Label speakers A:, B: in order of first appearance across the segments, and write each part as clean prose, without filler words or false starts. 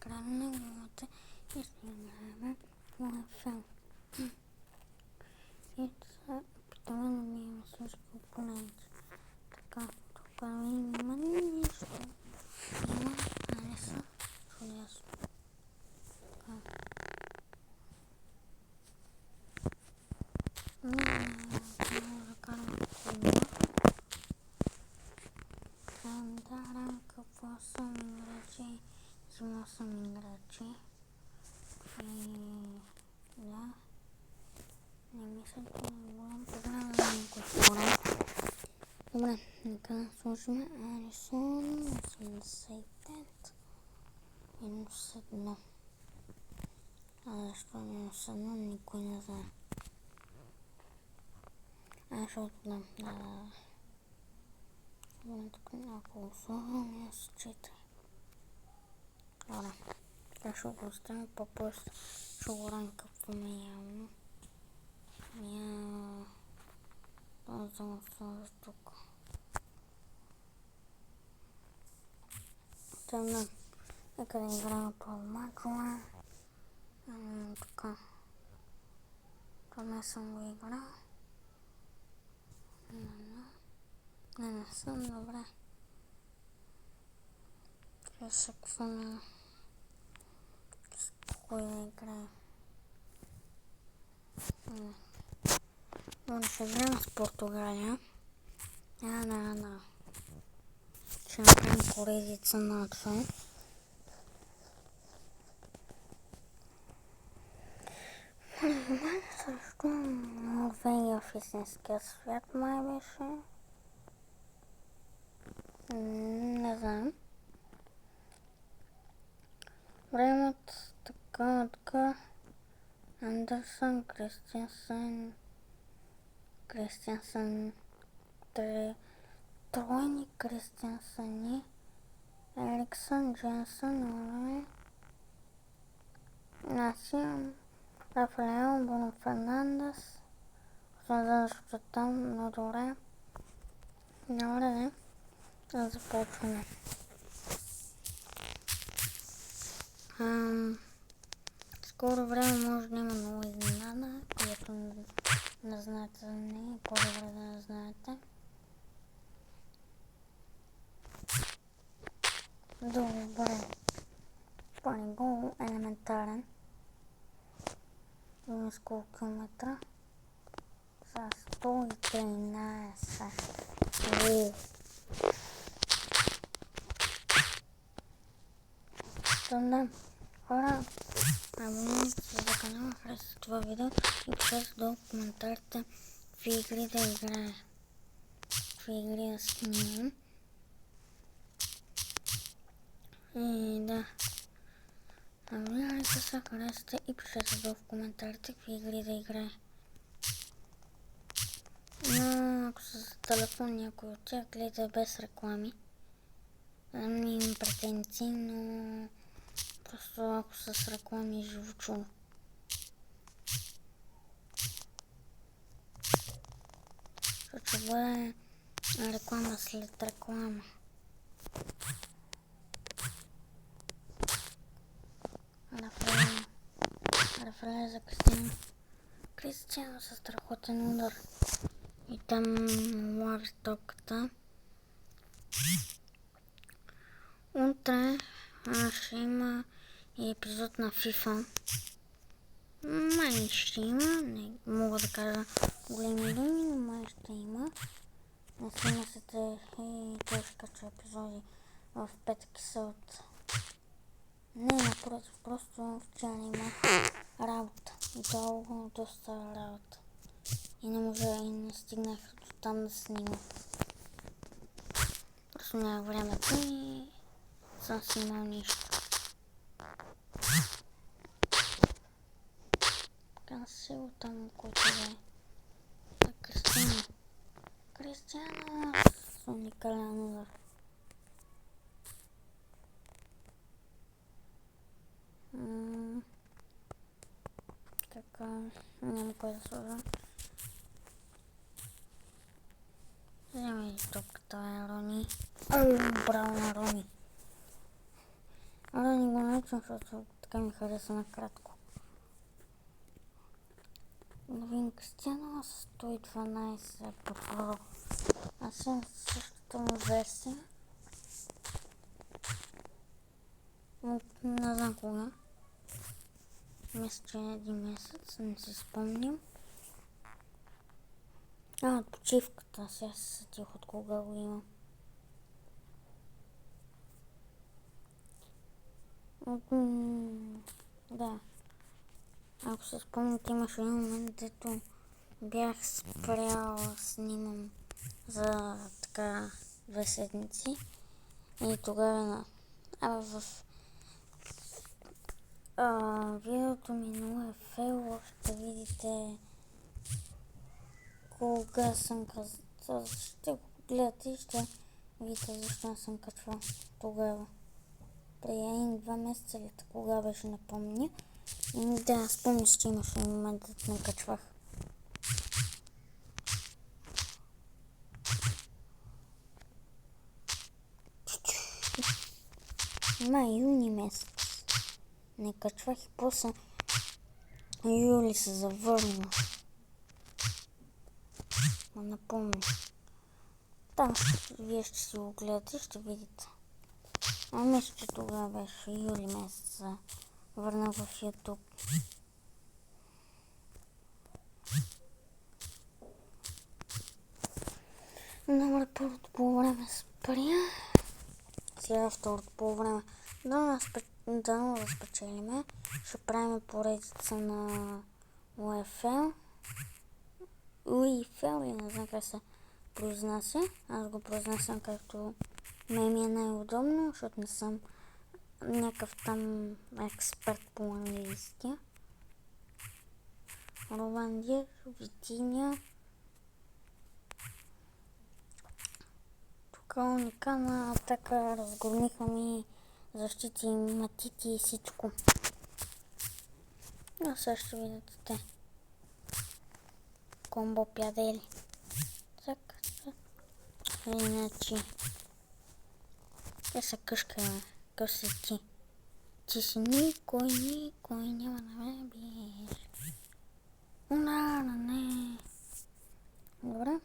A: края на неговата и стигнахме моя филм. И сега опитаме да бием всички опоненти. Така, тук има нищо. Има, не са чудесно. Така. Трябва да караме кола. Да, какво съм играчи. Взимал съм играчи. И да. Не мисля, че е голям проблем да някой хора. Добре, нека сложим Алисон 85 минус 1. Защо минус 1? Никой не знае. Защото да. Добре, тук няколко сложим минус 4. Добре. Така ще го оставим по-просто. Ще го ранкъпваме явно. Това да сложа тук. Тъмна. Нека да играем по мачове. Така. Това не съм го играл. Не съм, добре. Ще какво на... Кой да играе? Но ще играем с Португалия. Да. Ще направим поредица на това. Също Норвегия в истинския свят май беше. Не знам. Времето така. Андерсън, Кристиансън, тройни Кристиансъни, Ериксън, Дженсън, Насия, Рафаел, Бруно Фернандес, защото там, но добре. Добре, да започваме. Скоро време може да има много изненада, което не знаете за нея, по-добре да не знаете. Добре. Първи гол елементарен. Има с колко километра? За 113. Да. Хора, абонирайте се за канала, харесайте това видео и пишете долу в коментарите какви игри да играя. Какви игри да снимам. И да. Абонирайте се, харесайте и пишете долу в коментарите какви игри да играя. Но ако са за телефон някой от тях, гледа без реклами. Не имам претенции, но просто ако са с реклами живочу. Ще бъде реклама след реклама. Рафаел за Кристиано със страхотен удар. И там лави топката. Утре ще има и епизод на FIFA. Май ще има, не мога да кажа големи думи, но май ще има. Не си мислите и той ще кача епизоди в петък са от... Не, напротив, просто вчера има работа. И дълго доста работа. И не може и не стигнах до там да снимам. Просто нямах времето и съм снимал нищо. Красиво там, който е. Кристиано с уникален удар. Така, няма кой да сложа. Вземай топката, Рони. Браво на Рони. Рони го научи начин, защото така ми хареса накратко. Новин Кристиянова с 112 прокурор. Аз съм същата му версия. Не знам кога. Мисля, че е един месец, не си спомням. От почивката, сега се сетих от кога го има. Да. Ако се спомняте, имаше един момент, дето бях спряла снимам за така 2 седмици. И тогава в видеото ми на UFL ще видите кога съм казал. Ще го гледате и ще видите защо не съм качвал тогава. Преди 1-2 месеца или кога беше, не помня. Да, спомня си, че имаше момент да не качвах. Юни месец не качвах и после юли се завърна. Ма напомня. Там вие ще си го гледате и ще видите. Мисля, че тогава беше юли месец. Върнах в YouTube. Добре, първото полувреме спря. Сега второто полувреме. Да спечелиме. Ще правим поредица на UFL. UFL или не знам как се произнася. Аз го произнасям както ми е най-удобно, защото не съм някакъв там експерт по английски. Роландия, Витиня. Тук уникална атака, разгромиха ми защити, матити и всичко. Но сега ще видите те. Комбо пядели. Така. Иначе. Те са къшка, къв си ти. Ти си никой няма да ме биеш. Не. Добре.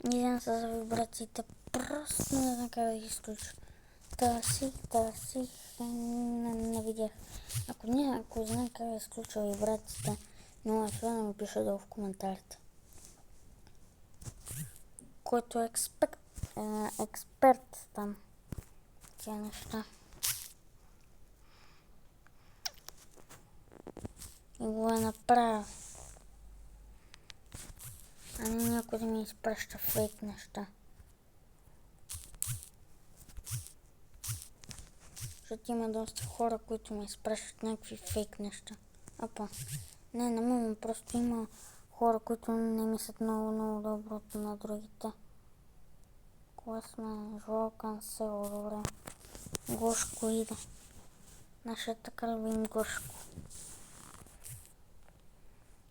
A: Идем с вибрациите. Просто не знам как да ги изключа. Търсих. Не видях. Ако знам как да изключа вибрациите, много е да ми пише долу в коментарите. Който е експерт там. Тя неща. И го е направил. А не някой да ми изпраща фейк неща. Защото има доста хора, които ми изпращат някакви фейк неща. Не мога, просто има хора, които не мислят много доброто на другите. Кога сме? Жуал Кансело, добре. Гошко иде. Нашия така любим Гошко.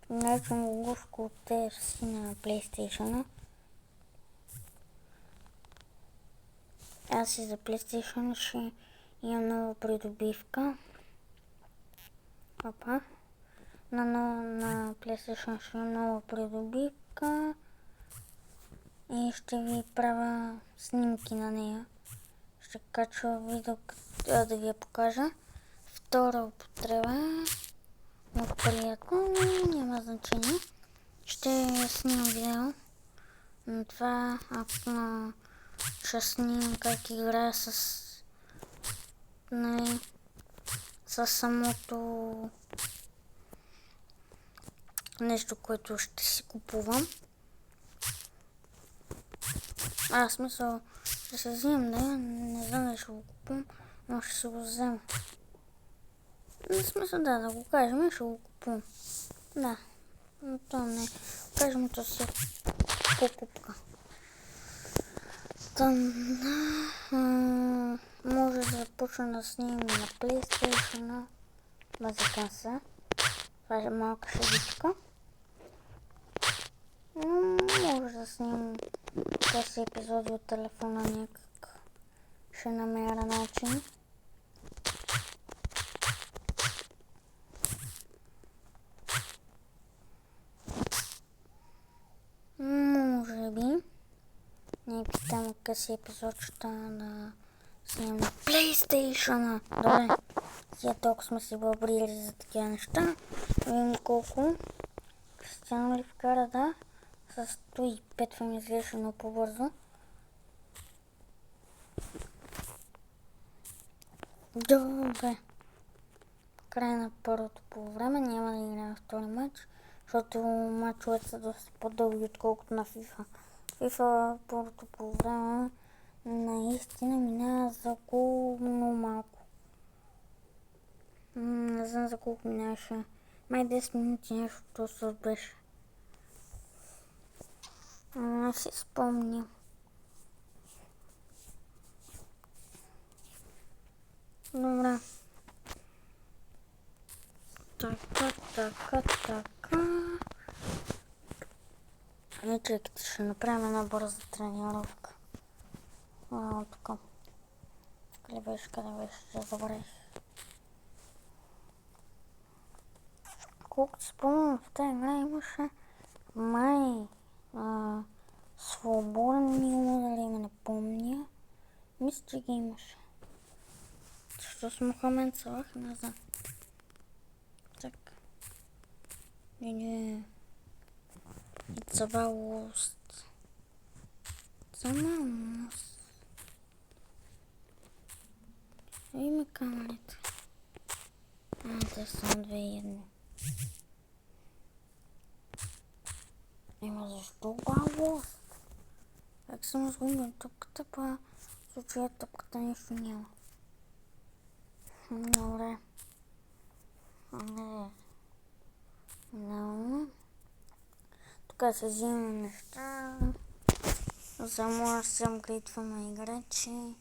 A: Наричам го Гошко от TFC на PlayStation. Аз и за PlayStation ще имам нова придобивка. На PlayStation ще имам нова придобивка. И ще ви правя снимки на нея. Ще качва видео да ви я покажа. Втора употреба. Много приятно, няма значение. Ще снимам видео на това, ще снимам как играя с самото нещо, което ще си купувам. Смисъл, ще се взимам, не знам дали ще го купувам, но ще се го взема. Смисъл, да го кажем, ще го купувам. Да, но то не. Кажем, то си покупка. Може да започна да снимам на PlayStation. Базикам се. Това е малка шедичка. Може да снимам тези епизоди от телефона някак. Ще намеря начин. къси епизодчета да снимам на PlayStation. Добре, сега толкова сме се бъбрили за такива неща. Видим колко Кристиано ли вкара, да. С 105 ми изглежда много по-бързо. Добре. Край на първото по време. Няма да играем втори матч, защото матчовете са доста по-дълги, отколкото на FIFA. FIFA първото по време наистина минава за много малко. Не знам за колко минаваше. Май 10 минути нещо просто беше. Не си спомня. Добре. Така. Ами чекайте, ще направим една бърза тренировка. Тук. Къде беше, ще забравих. Колкото спомням, в тази игра имаше май свободни удари, ме напомня. Мисля, че ги имаше. Защо с Мохамед Салах, не знам. Так. It's about lost. Замамост. Име камерите. Те са 2-1. Ема защо лост? Как съм изгубил топката, па в случая топката нищо няма. Добре. Тук се взимаме неща. За може да се апгрейдваме играчи.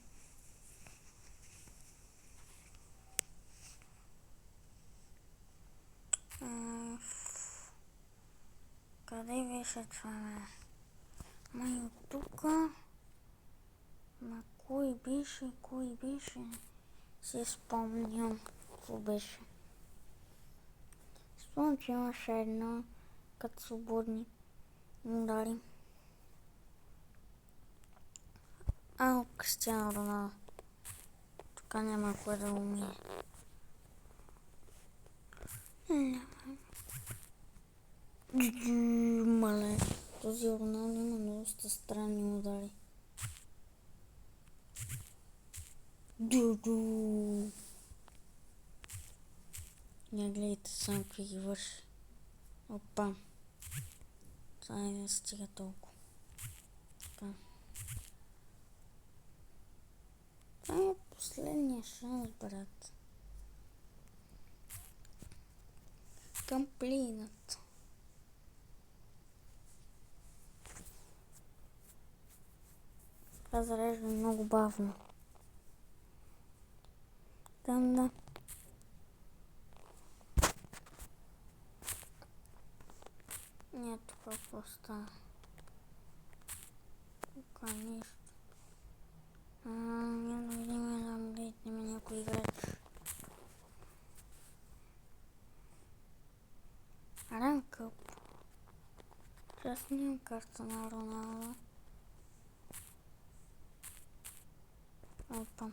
A: Къде беше това? Май от тука. Ма кой беше? Си спомням. Какво беше? Спомням, че имаше едно като свободни удари. Кристиано Роналдо. Тук няма кой да умие. Мале. Този Роналдо има доста странни удари. Я гледайте сам какви ги върши. Опа. Това не стига толкова. Така. Това е последния шанс, брат. Комплинът. Това зарежда много бавно. Там да. Нет, тук просто. Тук нищо. Не видим да апгрейднем някой играч. Ранкъп. Сейчас нямам карта на Роналдо. Опа.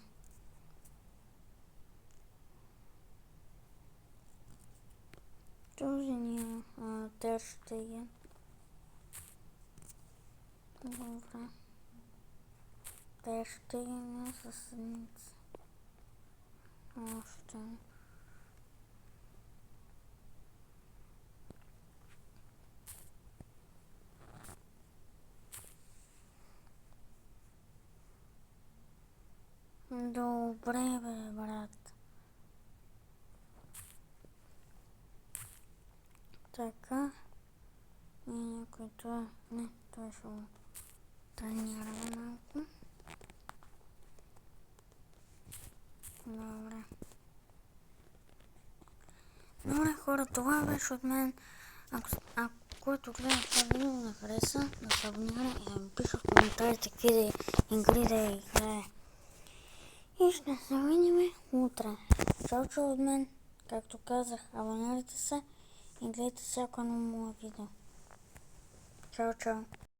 A: Този няма Тер Штеген. Добре. Тер Штеген е съседница. Още. Добре, бе, брат. Така. И някой това. Не, това ще го тренираме малко. Добре. Добре, хора, това беше от мен. Ако който гледа това видео не хареса, да се абонира и да ми пише в коментарите какви игри да играе. И ще се видим утре. Чао от мен. Както казах, абонирайте се и гледайте всяко едно мое видео. Чао.